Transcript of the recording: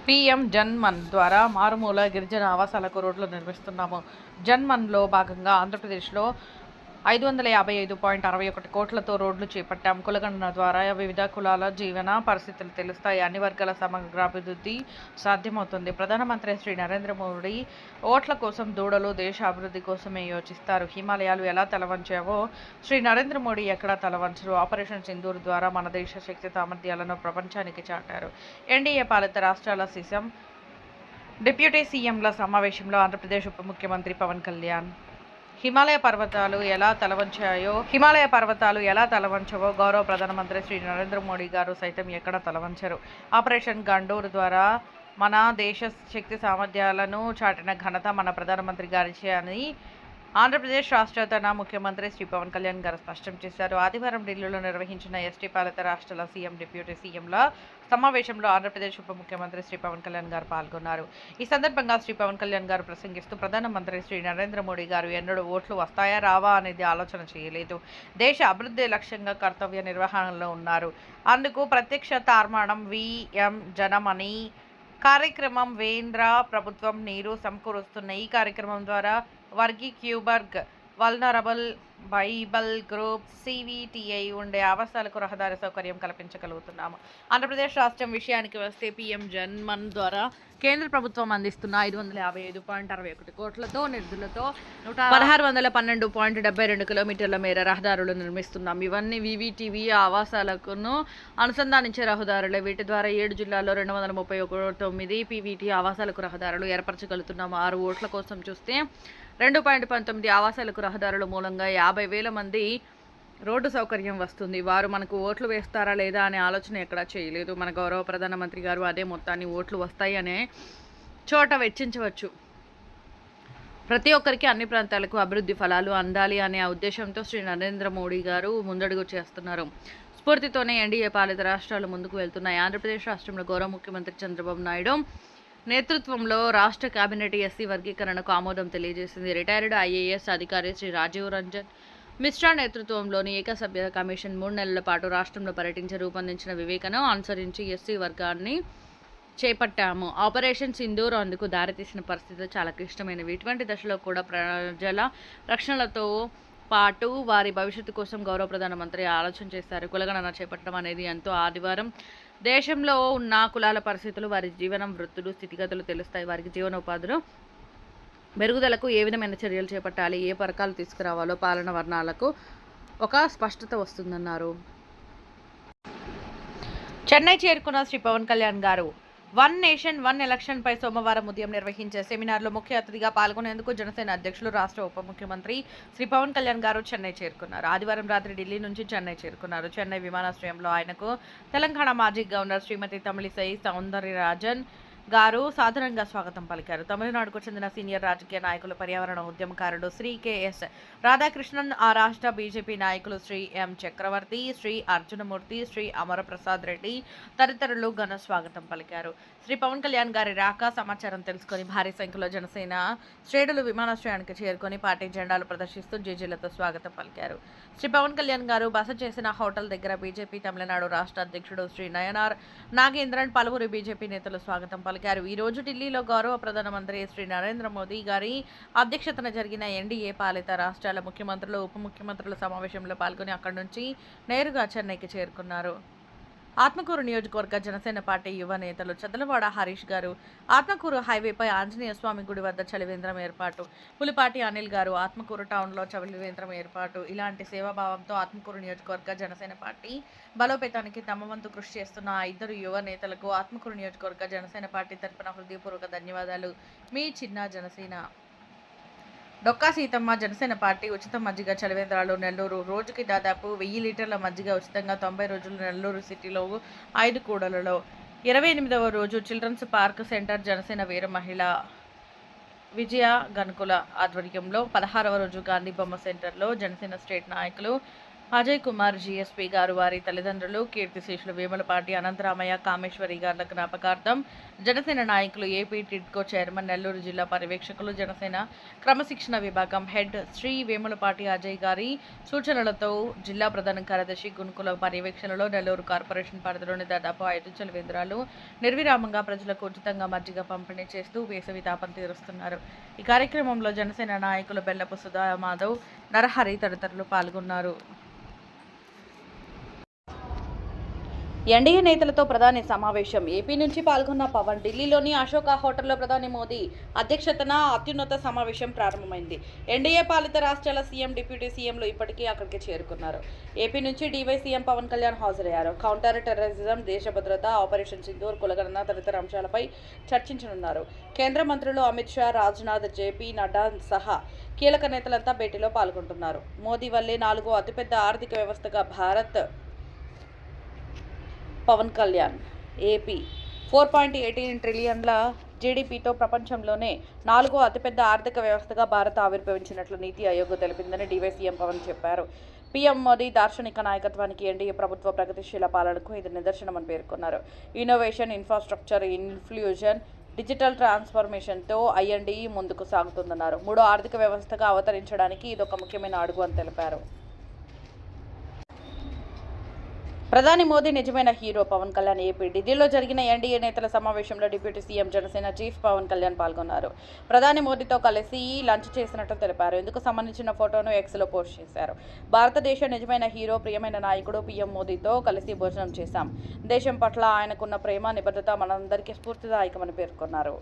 PM JANMAN ద్వారా మారుమూల గిరిజన ఆవాసాలకు రోడ్లు నిర్మిస్తున్నాము. జన్మన్లో భాగంగా ఆంధ్రప్రదేశ్లో 555.61 కోట్లతో రోడ్లు చేపట్టాం. కులగణన ద్వారా వివిధ కులాల జీవన పరిస్థితులు తెలుస్తాయి. అన్ని వర్గాల సమగ్రాభివృద్ధి సాధ్యమవుతుంది. ప్రధానమంత్రి శ్రీ నరేంద్ర మోడీ ఓట్ల కోసం దూడలు దేశ అభివృద్ధి కోసమే యోచిస్తారు. హిమాలయాలు ఎలా తలవంచావో శ్రీ నరేంద్ర మోడీ ఎక్కడా తలవంచరు. ఆపరేషన్ సింధూర్ ద్వారా మన దేశ శక్తి సామర్థ్యాలను ప్రపంచానికి చాటారు. ఎన్డీఏ పాలిత రాష్ట్రాల డిప్యూటీ సీఎంల సమావేశంలో ఆంధ్రప్రదేశ్ ఉప ముఖ్యమంత్రి పవన్ కళ్యాణ్ హిమాలయ పర్వతాలు ఎలా తలవంచవో గౌరవ ప్రధానమంత్రి శ్రీ నరేంద్ర మోడీ గారు సైతం ఎక్కడ తలవంచరు. ఆపరేషన్ గండూర్ ద్వారా మన దేశ శక్తి సామర్థ్యాలను చాటిన ఘనత మన ప్రధానమంత్రి గారిచే అని ఆంధ్రప్రదేశ్ రాష్ట్ర తన ముఖ్యమంత్రి శ్రీ పవన్ కళ్యాణ్ గారు స్పష్టం చేశారు. ఆదివారం ఢిల్లీలో నిర్వహించిన ఎస్టీ పాలిత రాష్ట్రాల సీఎం డిప్యూటీ సీఎంల సమావేశంలో ఆంధ్రప్రదేశ్ ఉప ముఖ్యమంత్రి శ్రీ పవన్ కళ్యాణ్ గారు పాల్గొన్నారు. ఈ సందర్భంగా శ్రీ పవన్ కళ్యాణ్ గారు ప్రసంగిస్తూ ప్రధానమంత్రి శ్రీ నరేంద్ర మోడీ గారు ఎన్నడూ ఓట్లు వస్తాయా రావా అనేది ఆలోచన చేయలేదు. దేశ అభివృద్ధి లక్ష్యంగా కర్తవ్య నిర్వహణలో ఉన్నారు. అందుకు ప్రత్యక్ష తార్మాణం విఎం జనమని కార్యక్రమం. వేంద్ర ప్రభుత్వం నీరు సమకూరుస్తున్న ఈ కార్యక్రమం ద్వారా వర్గీ క్యూబర్గ్ వల్నరబుల్ బైబల్ గ్రూప్ సివిటిఐ ఉండే ఆవాసాలకు రహదారి సౌకర్యం కల్పించగలుగుతున్నాము. ఆంధ్రప్రదేశ్ రాష్ట్రం విషయానికి వస్తే పీఎం జన్మన్ ద్వారా కేంద్ర ప్రభుత్వం అందిస్తున్న 555.61 కోట్లతో నిధులతో 1612.72 కిలోమీటర్ల మేర రహదారులు నిర్మిస్తున్నాం. ఇవన్నీ వివిటివి ఆవాసాలకు అనుసంధానించే రహదారులే. వీటి ద్వారా 7 జిల్లాల్లో 239 పీవీటీ ఆవాసాలకు రహదారులు ఏర్పరచగలుగుతున్నాము. 6 ఓట్ల కోసం చూస్తే 2.19 ఆవాసాలకు రహదారుల మూలంగా 50,000 మంది రోడ్డు సౌకర్యం వస్తుంది. వారు మనకు ఓట్లు వేస్తారా లేదా అనే ఆలోచన ఎక్కడా చేయలేదు. మన గౌరవ ప్రధానమంత్రి గారు అదే మొత్తాన్ని ఓట్లు వస్తాయి అనే చోట వెచ్చించవచ్చు. ప్రతి ఒక్కరికి అన్ని ప్రాంతాలకు అభివృద్ధి ఫలాలు అందాలి అనే ఉద్దేశంతో శ్రీ నరేంద్ర మోడీ గారు ముందడుగు చేస్తున్నారు. స్ఫూర్తితోనే ఎన్డీఏ పాలిత రాష్ట్రాలు ముందుకు వెళ్తున్నాయి. ఆంధ్రప్రదేశ్ రాష్ట్రంలో గౌరవ ముఖ్యమంత్రి చంద్రబాబు నాయుడు నేతృత్వంలో రాష్ట్ర కేబినెట్ ఎస్సీ వర్గీకరణకు ఆమోదం తెలియజేసింది. రిటైర్డ్ ఐఏఎస్ అధికారి శ్రీ రాజీవ్ రంజన్ మిశ్రా నేతృత్వంలోని ఏకసభ్య కమిషన్ 3 నెలల పాటు రాష్ట్రంలో పర్యటించి రూపొందించిన వివేకను అనుసరించి ఎస్సీ వర్గాన్ని చేపట్టాము. ఆపరేషన్ సింధూర్ అందుకు దారితీసిన పరిస్థితులు చాలా క్లిష్టమైనవి. ఇటువంటి దశలో కూడా ప్రజల రక్షణలతో పాటు వారి భవిష్యత్తు కోసం గౌరవ ప్రధానమంత్రి ఆలోచన చేశారు. కులగణన చేపట్టడం అనేది ఎంతో ఆదివారం దేశంలో ఉన్న కులాల పరిస్థితులు, వారి జీవనం, వృత్తులు, స్థితిగతులు తెలుస్తాయి. వారికి జీవనోపాధులు మెరుగుదలకు ఏ విధమైన చర్యలు చేపట్టాలి, ఏ పథకాలు తీసుకురావాలో పాలన వర్ణాలకు ఒక స్పష్టత వస్తుందన్నారు. చెన్నై చేరుకున్న శ్రీ పవన్ కళ్యాణ్ గారు వన్ నేషన్ వన్ ఎలక్షన్ పై సోమవారం ఉదయం నిర్వహించే సెమినార్లో ముఖ్య అతిథిగా పాల్గొనేందుకు జనసేన అధ్యక్షులు రాష్ట్ర ఉప ముఖ్యమంత్రి శ్రీ పవన్ కళ్యాణ్ గారు చెన్నై చేరుకున్నారు. ఆదివారం రాత్రి ఢిల్లీ నుంచి చెన్నై చేరుకున్నారు. చెన్నై విమానాశ్రయంలో ఆయనకు తెలంగాణ మాజీ గవర్నర్ శ్రీమతి తమిళిసై సౌందరరాజన్ గారు సాధారణంగా స్వాగతం పలికారు. తమిళనాడుకు చెందిన సీనియర్ రాజకీయ నాయకులు, పర్యావరణ ఉద్యమకారుడు శ్రీ కెఎస్ రాధాకృష్ణన్, ఆ రాష్ట్ర బీజేపీ నాయకులు శ్రీ ఎం చక్రవర్తి, శ్రీ అర్జునమూర్తి, శ్రీ అమరప్రసాద్ రెడ్డి తదితరులు ఘన స్వాగతం పలికారు. శ్రీ పవన్ కళ్యాణ్ గారి రాక సమాచారం తెలుసుకుని భారీ సంఖ్యలో జనసేన శ్రేణులు విమానాశ్రయానికి చేరుకొని పార్టీ జెండాలు ప్రదర్శిస్తూ జేజేలతో స్వాగతం పలికారు. శ్రీ పవన్ కళ్యాణ్ గారు బస చేసిన హోటల్ దగ్గర బీజేపీ తమిళనాడు రాష్ట్ర అధ్యక్షుడు శ్రీ నయనార్ నాగేంద్రన్, పలువురు బీజేపీ నేతలు స్వాగతం పలికారు. ఈ రోజు ఢిల్లీలో గౌరవ ప్రధానమంత్రి శ్రీ నరేంద్ర మోదీ గారి అధ్యక్షతన జరిగిన ఎన్డీఏ పాలిత రాష్ట్రాల ముఖ్యమంత్రులు, ఉప ముఖ్యమంత్రుల సమావేశంలో పాల్గొని అక్కడి నుంచి నేరుగా చెన్నైకి చేరుకున్నారు. ఆత్మకూరు నియోజకవర్గ జనసేన పార్టీ యువ నేతలు చదలవాడ హరీష్ గారు ఆత్మకూరు హైవేపై ఆంజనేయ స్వామి గుడి వద్ద చలివేంద్రం ఏర్పాటు. పులిపాటి అనిల్ గారు ఆత్మకూరు టౌన్లో చలివేంద్రం ఏర్పాటు. ఇలాంటి సేవాభావంతో ఆత్మకూరు నియోజకవర్గ జనసేన పార్టీ బలోపేతానికి తమ వంతు కృషి చేస్తున్న ఆ ఇద్దరు యువ నేతలకు ఆత్మకూరు నియోజకవర్గ జనసేన పార్టీ తరపున హృదయపూర్వక ధన్యవాదాలు. మీ చిన్న జనసేన. డొక్కా సీతమ్మ జనసేన పార్టీ ఉచిత మజ్జిగ చలివేంద్రాలు నెల్లూరు. రోజుకి దాదాపు 1000 లీటర్ల మజ్జిగ ఉచితంగా 90 రోజులు నెల్లూరు సిటీలో 5 కూడలలో. 28వ రోజు చిల్డ్రన్స్ పార్క్ సెంటర్ జనసేన వీర మహిళ విజయ గణకుల ఆధ్వర్యంలో. 16వ రోజు గాంధీ బొమ్మ సెంటర్లో జనసేన స్టేట్ నాయకులు అజయ్ కుమార్ జీఎస్పీ గారు వారి తల్లిదండ్రులు కీర్తిశేషులు వేములపాటి అనంతరామయ్య కామేశ్వరి గార్ల జ్ఞాపకార్థం జనసేన నాయకులు ఏపీ టిడ్కో చైర్మన్ నెల్లూరు జిల్లా పర్యవేక్షకులు జనసేన క్రమశిక్షణ విభాగం హెడ్ శ్రీ వేములపాటి అజయ్ గారి సూచనలతో జిల్లా ప్రధాన కార్యదర్శి గునుకుల పర్యవేక్షణలో నెల్లూరు కార్పొరేషన్ పరిధిలోని దాదాపు 5 చలివేంద్రాలు నిర్విరామంగా ప్రజలకు ఉచితంగా మజ్జిగ పంపిణీ చేస్తూ వేసవి తాపం తీరుస్తున్నారు. ఈ కార్యక్రమంలో జనసేన నాయకులు బెల్లపు సుధా మాధవ్, నరహరి తదితరులు పాల్గొన్నారు. ఎన్డీఏ నేతలతో ప్రధాని సమావేశం. ఏపీ నుంచి పాల్గొన్న పవన్ ఢిల్లీలోని అశోక హోటల్లో ప్రధాని మోదీ అధ్యక్షతన అత్యున్నత సమావేశం ప్రారంభమైంది. ఎన్డీఏ పాలిత రాష్ట్రాల సీఎం, డిప్యూటీ సీఎంలు ఇప్పటికీ అక్కడికి చేరుకున్నారు. ఏపీ నుంచి డీవై సీఎం పవన్ కళ్యాణ్ హాజరయ్యారు. కౌంటర్ టెర్రరిజం, దేశ భద్రత, ఆపరేషన్ సింధూర్, కులగణన తదితర అంశాలపై చర్చించనున్నారు. కేంద్ర మంత్రులు అమిత్ షా, రాజ్నాథ్, జేపీ నడ్డా సహా కీలక నేతలంతా భేటీలో పాల్గొంటున్నారు. మోదీ వల్లే 4వ అతిపెద్ద ఆర్థిక వ్యవస్థగా భారత్, పవన్ కళ్యాణ్ ఏపీ 4.18 ట్రిలియన్ల జీడీపీతో ప్రపంచంలోనే 4వ అతిపెద్ద ఆర్థిక వ్యవస్థగా భారత్ ఆవిర్భవించినట్లు నీతి ఆయోగ్ తెలిపిందని డీవై సీఎం పవన్ చెప్పారు. పీఎం మోదీ దార్శనిక నాయకత్వానికి, ఎన్డీఏ ప్రభుత్వ ప్రగతిశీల పాలనకు ఇది నిదర్శనమని పేర్కొన్నారు. ఇన్నోవేషన్, ఇన్ఫ్రాస్ట్రక్చర్, ఇన్ఫ్యూజన్, డిజిటల్ ట్రాన్స్ఫర్మేషన్తో ఐఎన్డీఈ ముందుకు సాగుతుందన్నారు. 3వ ఆర్థిక వ్యవస్థగా అవతరించడానికి ఇదొక ముఖ్యమైన అడుగు అని తెలిపారు. ప్రధాని మోదీ నిజమైన హీరో పవన్ కళ్యాణ్ ఏపీ ఢిల్లీలో జరిగిన ఎన్డీఏ నేతల సమావేశంలో deputy CM, Janasena chief Pawan Kalyan పాల్గొన్నారు. ప్రధాని మోదీతో కలిసి లంచ్ చేసినట్టు తెలిపారు. ఇందుకు సంబంధించిన ఫోటోను ఎక్స్లో పోస్ట్ చేశారు. భారతదేశ నిజమైన హీరో, ప్రియమైన నాయకుడు పీఎం మోదీతో కలిసి భోజనం చేశాం. దేశం పట్ల ఆయనకున్న ప్రేమ, నిబద్ధత మనందరికీ స్ఫూర్తిదాయకమని పేర్కొన్నారు.